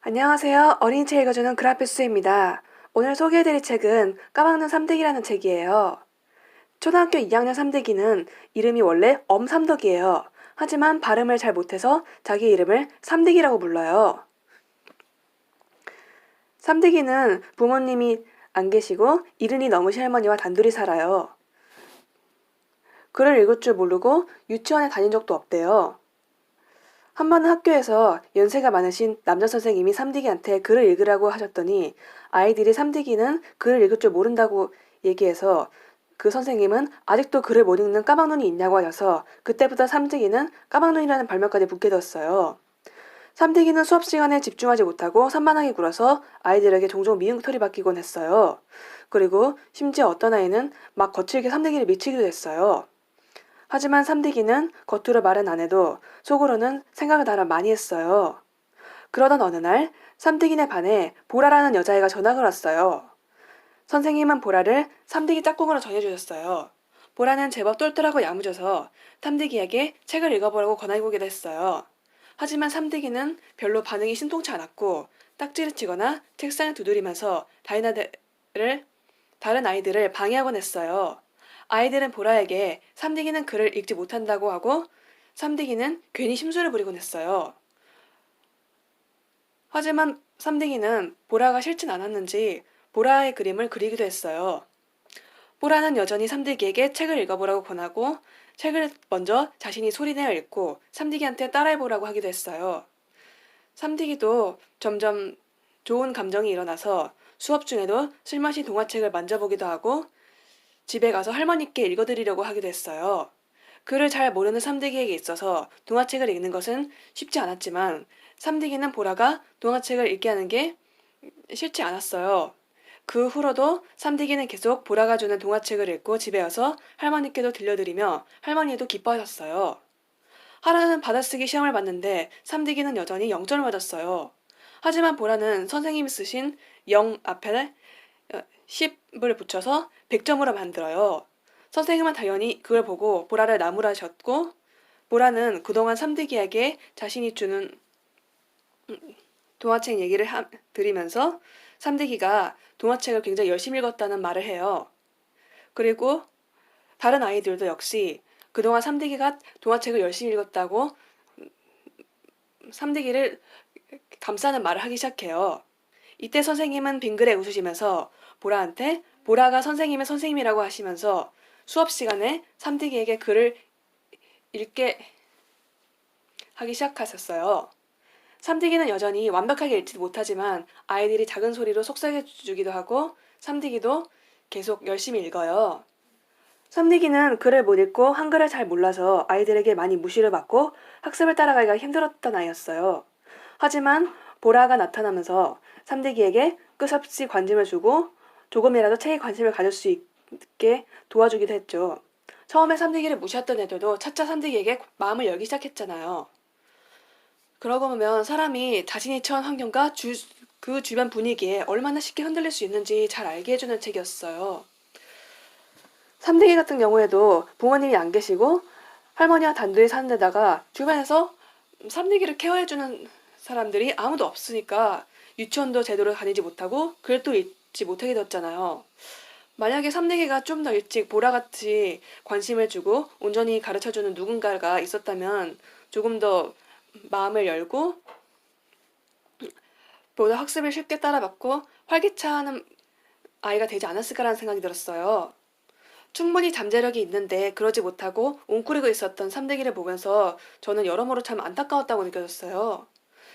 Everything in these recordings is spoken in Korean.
안녕하세요. 어린이 책 읽어주는 그라피스입니다. 오늘 소개해드릴 책은 까막눈 삼대기라는 책이에요. 초등학교 2학년 삼대기는 이름이 원래 엄삼덕이에요. 하지만 발음을 잘 못해서 자기 이름을 삼대기라고 불러요. 삼대기는 부모님이 안 계시고 이른이 넘으신 할머니와 단둘이 살아요. 글을 읽을 줄 모르고 유치원에 다닌 적도 없대요. 한 번은 학교에서 연세가 많으신 남자 선생님이 삼디기한테 글을 읽으라고 하셨더니 아이들이 삼디기는 글을 읽을 줄 모른다고 얘기해서 그 선생님은 아직도 글을 못 읽는 까막눈이 있냐고 하셔서 그때부터 삼디기는 까막눈이라는 별명까지 붙게 되었어요. 삼디기는 수업 시간에 집중하지 못하고 산만하게 굴어서 아이들에게 종종 미움털이 받기곤 했어요. 그리고 심지어 어떤 아이는 막 거칠게 삼디기를 미치기도 했어요. 하지만 삼디기는 겉으로 말은 안 해도 속으로는 생각을 나름 많이 했어요. 그러던 어느 날 삼디기네 반에 보라라는 여자애가 전학을 왔어요. 선생님은 보라를 삼디기 짝꿍으로 전해주셨어요. 보라는 제법 똘똘하고 야무져서 삼디기에게 책을 읽어보라고 권해보기도 했어요. 하지만 삼디기는 별로 반응이 신통치 않았고 딱지를 치거나 책상을 두드리면서 다른 아이들을 방해하곤 했어요. 아이들은 보라에게 삼디기는 글을 읽지 못한다고 하고 삼디기는 괜히 심술을 부리곤 했어요. 하지만 삼디기는 보라가 싫진 않았는지 보라의 그림을 그리기도 했어요. 보라는 여전히 삼디기에게 책을 읽어보라고 권하고 책을 먼저 자신이 소리내어 읽고 삼디기한테 따라해보라고 하기도 했어요. 삼디기도 점점 좋은 감정이 일어나서 수업 중에도 쓸맛이 동화책을 만져보기도 하고 집에 가서 할머니께 읽어드리려고 하기도 했어요. 글을 잘 모르는 삼디기에게 있어서 동화책을 읽는 것은 쉽지 않았지만 삼디기는 보라가 동화책을 읽게 하는 게 싫지 않았어요. 그 후로도 삼디기는 계속 보라가 주는 동화책을 읽고 집에 와서 할머니께도 들려드리며 할머니도 기뻐하셨어요. 하라는 받아쓰기 시험을 봤는데 삼디기는 여전히 0점을 맞았어요. 하지만 보라는 선생님이 쓰신 0 앞에 10을 붙여서 100점으로 만들어요. 선생님은 당연히 그걸 보고 보라를 나무라셨고 보라는 그동안 삼디기에게 자신이 주는 동화책 얘기를 들으면서 삼디기가 동화책을 굉장히 열심히 읽었다는 말을 해요. 그리고 다른 아이들도 역시 그동안 삼디기가 동화책을 열심히 읽었다고 삼디기를 감싸는 말을 하기 시작해요. 이때 선생님은 빙그레 웃으시면서 보라한테 보라가 선생님의 선생님이라고 하시면서 수업 시간에 삼디기에게 글을 읽게 하기 시작하셨어요. 삼디기는 여전히 완벽하게 읽지 못하지만 아이들이 작은 소리로 속삭여주기도 하고 삼디기도 계속 열심히 읽어요. 삼디기는 글을 못 읽고 한글을 잘 몰라서 아이들에게 많이 무시를 받고 학습을 따라가기가 힘들었던 아이였어요. 하지만 보라가 나타나면서 삼디기에게 끝없이 관심을 주고 조금이라도 책에 관심을 가질 수 있게 도와주기도 했죠. 처음에 삼디기를 무시했던 애들도 차차 삼디기에게 마음을 열기 시작했잖아요. 그러고 보면 사람이 자신이 처한 환경과 그 주변 분위기에 얼마나 쉽게 흔들릴 수 있는지 잘 알게 해주는 책이었어요. 삼디기 같은 경우에도 부모님이 안 계시고 할머니와 단둘이 사는 데다가 주변에서 삼디기를 케어해주는 사람들이 아무도 없으니까 유치원도 제대로 다니지 못하고 글도 읽지 못하게 되었잖아요. 만약에 삼디기가 좀 더 일찍 보라같이 관심을 주고 온전히 가르쳐주는 누군가가 있었다면 조금 더 마음을 열고 보다 학습을 쉽게 따라받고 활기차는 아이가 되지 않았을까라는 생각이 들었어요. 충분히 잠재력이 있는데 그러지 못하고 웅크리고 있었던 삼디기를 보면서 저는 여러모로 참 안타까웠다고 느껴졌어요.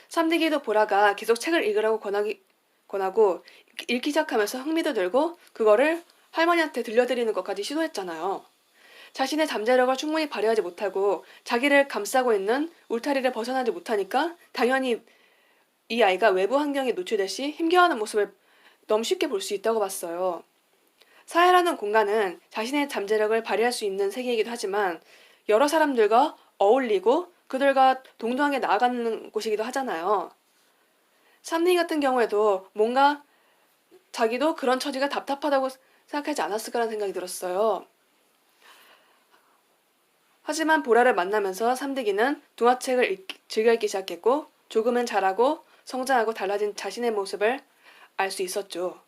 삼디기도 보라가 계속 책을 읽으라고 권하고 읽기 시작하면서 흥미도 들고 그거를 할머니한테 들려드리는 것까지 시도했잖아요. 자신의 잠재력을 충분히 발휘하지 못하고 자기를 감싸고 있는 울타리를 벗어나지 못하니까 당연히 이 아이가 외부 환경에 노출될 시 힘겨워하는 모습을 너무 쉽게 볼 수 있다고 봤어요. 사회라는 공간은 자신의 잠재력을 발휘할 수 있는 세계이기도 하지만 여러 사람들과 어울리고 그들과 동등하게 나아가는 곳이기도 하잖아요. 삼리 같은 경우에도 뭔가 자기도 그런 처지가 답답하다고 생각하지 않았을까라는 생각이 들었어요. 하지만 보라를 만나면서 삼디기는 동화책을 즐겨 읽기 시작했고 조금은 잘하고 성장하고 달라진 자신의 모습을 알 수 있었죠.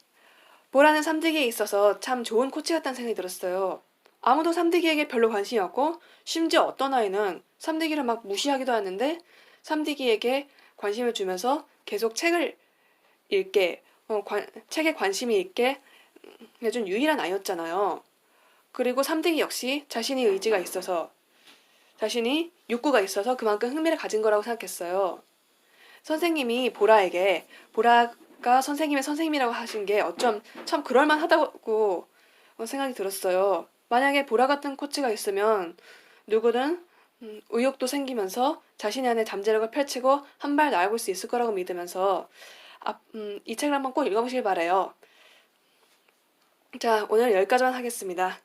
보라는 삼디기에 있어서 참 좋은 코치 같다는 생각이 들었어요. 아무도 삼디기에게 별로 관심이 없고 심지어 어떤 아이는 삼디기를 막 무시하기도 하는데 삼디기에게 관심을 주면서 계속 책을 읽게, 책에 관심이 있게 해준 유일한 아이였잖아요. 그리고 삼디기 역시 자신의 의지가 있어서 자신이 욕구가 있어서 그만큼 흥미를 가진 거라고 생각했어요. 선생님이 보라에게 보라가 선생님의 선생님이라고 하신 게 어쩜 참 그럴만하다고 생각이 들었어요. 만약에 보라 같은 코치가 있으면 누구든 의욕도 생기면서 자신의 안에 잠재력을 펼치고 한 발 나아갈 수 있을 거라고 믿으면서 이 책을 한번 꼭 읽어보길 바래요. 자, 오늘 여기까지만 하겠습니다.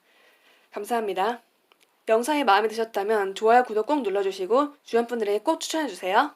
감사합니다. 영상이 마음에 드셨다면 좋아요, 구독 꼭 눌러주시고 주변 분들에게 꼭 추천해주세요.